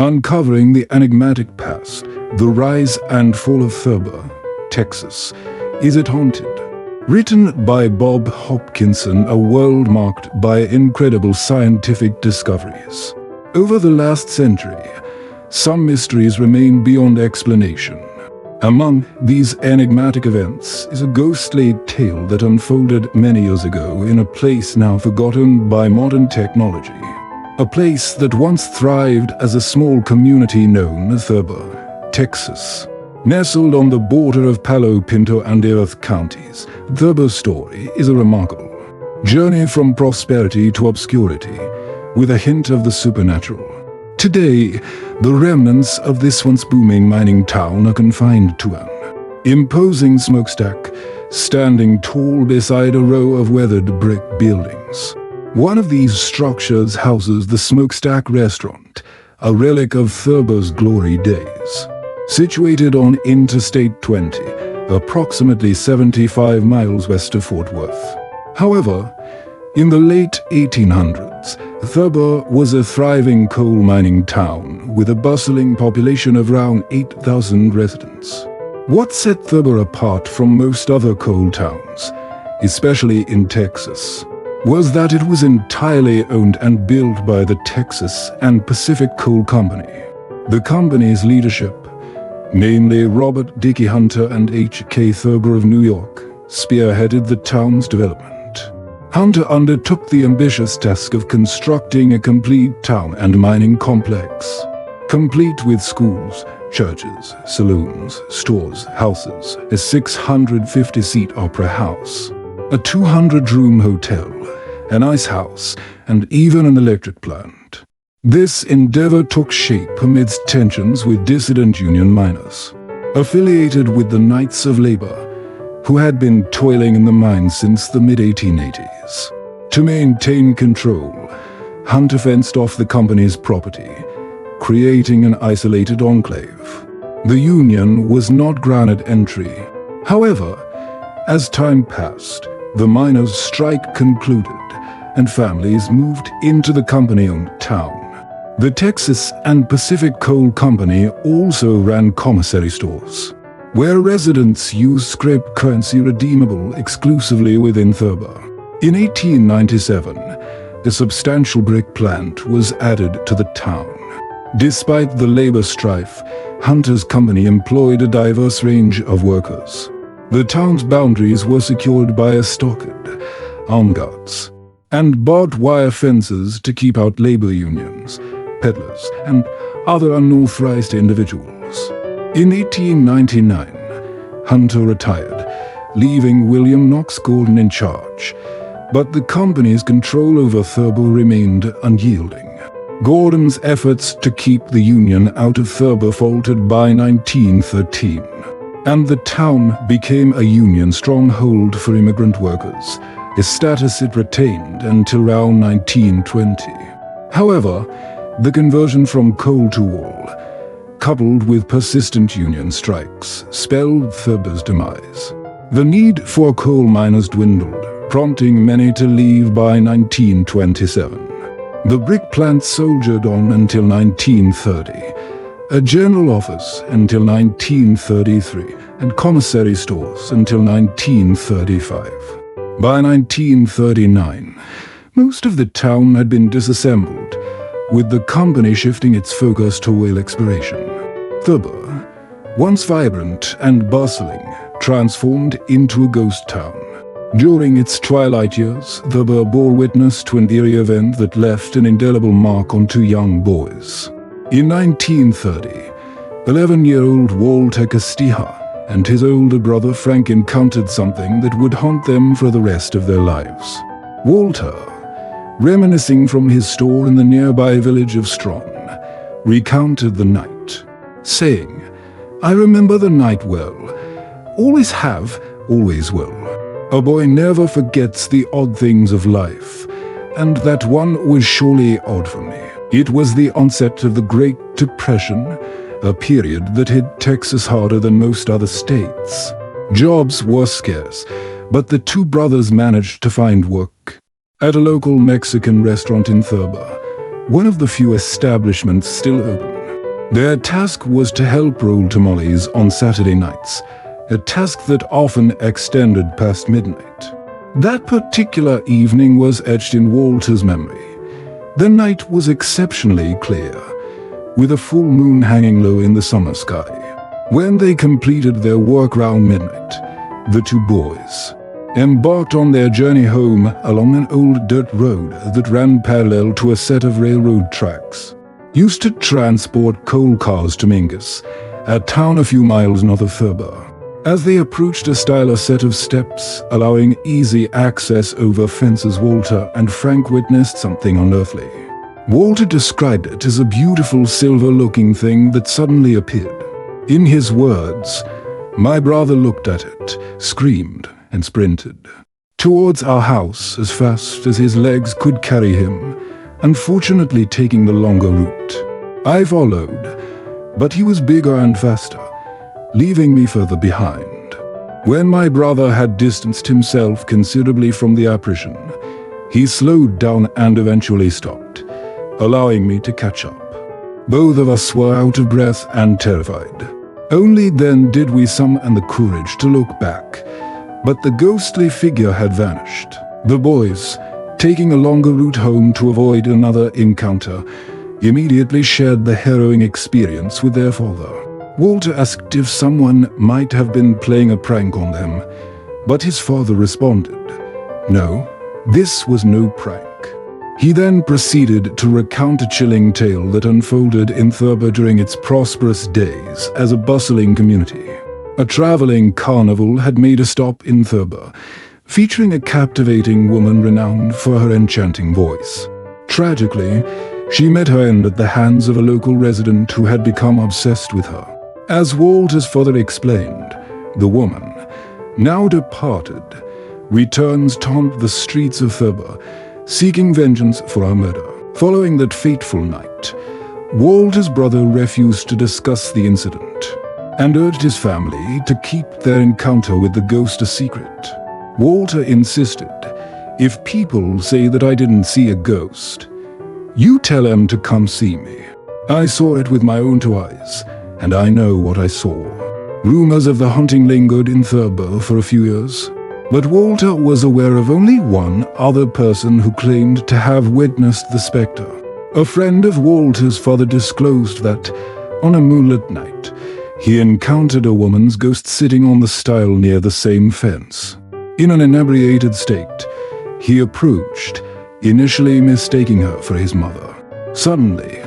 Uncovering the enigmatic past, the rise and fall of Thurber, Texas. Is it haunted? Written by Bob Hopkinson, a world marked by incredible scientific discoveries. Over the last century, some mysteries remain beyond explanation. Among these enigmatic events is a ghostly tale that unfolded many years ago in a place now forgotten by modern technology. A place that once thrived as a small community known as Thurber, Texas. Nestled on the border of Palo Pinto and Earth counties, Thurber's story is a remarkable journey from prosperity to obscurity, with a hint of the supernatural. Today, the remnants of this once booming mining town are confined to an imposing smokestack, standing tall beside a row of weathered brick buildings. One of these structures houses the Smokestack Restaurant, a relic of Thurber's glory days. Situated on Interstate 20, approximately 75 miles west of Fort Worth. However, in the late 1800s, Thurber was a thriving coal mining town with a bustling population of around 8,000 residents. What set Thurber apart from most other coal towns, especially in Texas, was that it was entirely owned and built by the Texas and Pacific Coal Company. The company's leadership, namely Robert Dickey Hunter and H.K. Thurber of New York, spearheaded the town's development. Hunter undertook the ambitious task of constructing a complete town and mining complex, complete with schools, churches, saloons, stores, houses, a 650-seat opera house, a 200-room hotel, an ice house, and even an electric plant. This endeavor took shape amidst tensions with dissident union miners, affiliated with the Knights of Labor, who had been toiling in the mines since the mid-1880s. To maintain control, Hunter fenced off the company's property, creating an isolated enclave. The union was not granted entry. However, as time passed, the miners' strike concluded, and families moved into the company-owned town. The Texas and Pacific Coal Company also ran commissary stores, where residents used scrap currency redeemable exclusively within Thurber. In 1897, a substantial brick plant was added to the town. Despite the labor strife, Hunter's company employed a diverse range of workers. The town's boundaries were secured by a stockade, armed guards, and barbed wire fences to keep out labor unions, peddlers, and other unauthorized individuals. In 1899, Hunter retired, leaving William Knox Gordon in charge, but the company's control over Thurber remained unyielding. Gordon's efforts to keep the union out of Thurber faltered by 1913. And the town became a union stronghold for immigrant workers, a status it retained until around 1920. However, the conversion from coal to wool, coupled with persistent union strikes, spelled Thurber's demise. The need for coal miners dwindled, prompting many to leave by 1927. The brick plant soldiered on until 1930. A general office until 1933, and commissary stores until 1935. By 1939, most of the town had been disassembled, with the company shifting its focus to oil exploration. Thurber, once vibrant and bustling, transformed into a ghost town. During its twilight years, Thurber bore witness to an eerie event that left an indelible mark on two young boys. In 1930, 11-year-old Walter Castilla and his older brother Frank encountered something that would haunt them for the rest of their lives. Walter, reminiscing from his store in the nearby village of Strawn, recounted the night, saying, "I remember the night well. Always have, always will. A boy never forgets the odd things of life, and that one was surely odd for me. It was the onset of the Great Depression, a period that hit Texas harder than most other states. Jobs were scarce, but the two brothers managed to find work at a local Mexican restaurant in Thurber, one of the few establishments still open. Their task was to help roll tamales on Saturday nights, a task that often extended past midnight. That particular evening was etched in Walter's memory. The night was exceptionally clear, with a full moon hanging low in the summer sky. When they completed their work round midnight, the two boys embarked on their journey home along an old dirt road that ran parallel to a set of railroad tracks, used to transport coal cars to Mingus, a town a few miles north of Thurber. As they approached a styler set of steps, allowing easy access over fences, Walter and Frank witnessed something unearthly. Walter described it as a beautiful silver-looking thing that suddenly appeared. In his words, "My brother looked at it, screamed, and sprinted towards our house as fast as his legs could carry him, unfortunately taking the longer route. I followed, but he was bigger and faster, leaving me further behind. When my brother had distanced himself considerably from the apparition, he slowed down and eventually stopped, allowing me to catch up. Both of us were out of breath and terrified. Only then did we summon the courage to look back, but the ghostly figure had vanished. The boys, taking a longer route home to avoid another encounter, immediately shared the harrowing experience with their father. Walter asked if someone might have been playing a prank on them, but his father responded, "No, this was no prank." He then proceeded to recount a chilling tale that unfolded in Thurber during its prosperous days as a bustling community. A traveling carnival had made a stop in Thurber, featuring a captivating woman renowned for her enchanting voice. Tragically, she met her end at the hands of a local resident who had become obsessed with her. As Walter's father explained, the woman, now departed, returns to haunt the streets of Thurber, seeking vengeance for her murder. Following that fateful night, Walter's brother refused to discuss the incident and urged his family to keep their encounter with the ghost a secret. Walter insisted, "If people say that I didn't see a ghost, you tell them to come see me. I saw it with my own two eyes, and I know what I saw." Rumors of the haunting lingered in Thurber for a few years, but Walter was aware of only one other person who claimed to have witnessed the specter. A friend of Walter's father disclosed that, on a moonlit night, he encountered a woman's ghost sitting on the stile near the same fence. In an inebriated state, he approached, initially mistaking her for his mother. Suddenly,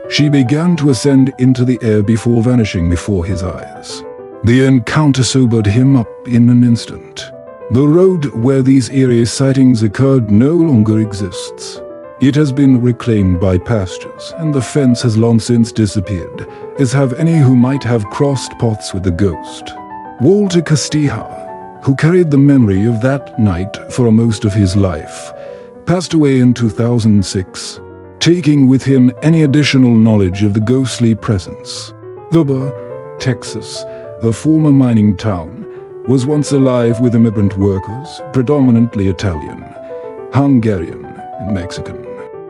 she began to ascend into the air before vanishing before his eyes. The encounter sobered him up in an instant. The road where these eerie sightings occurred no longer exists. It has been reclaimed by pastures, and the fence has long since disappeared, as have any who might have crossed paths with the ghost. Walter Castilla, who carried the memory of that night for most of his life, passed away in 2006, taking with him any additional knowledge of the ghostly presence. Thurber, Texas, a former mining town, was once alive with immigrant workers, predominantly Italian, Hungarian, and Mexican,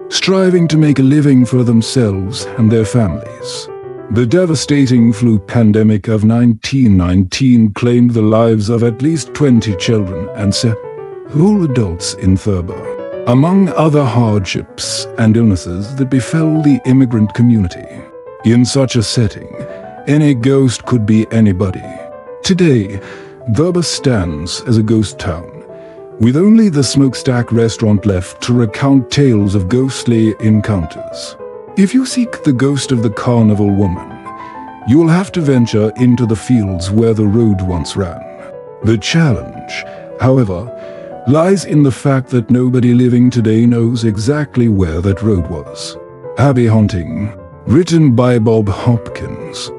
striving to make a living for themselves and their families. The devastating flu pandemic of 1919 claimed the lives of at least 20 children and several adults in Thurber, among other hardships and illnesses that befell the immigrant community. In such a setting, any ghost could be anybody. Today, Thurber stands as a ghost town, with only the Smokestack restaurant left to recount tales of ghostly encounters. If you seek the ghost of the carnival woman, you will have to venture into the fields where the road once ran. The challenge, however, lies in the fact that nobody living today knows exactly where that road was. Happy haunting. Written by Bob Hopkins.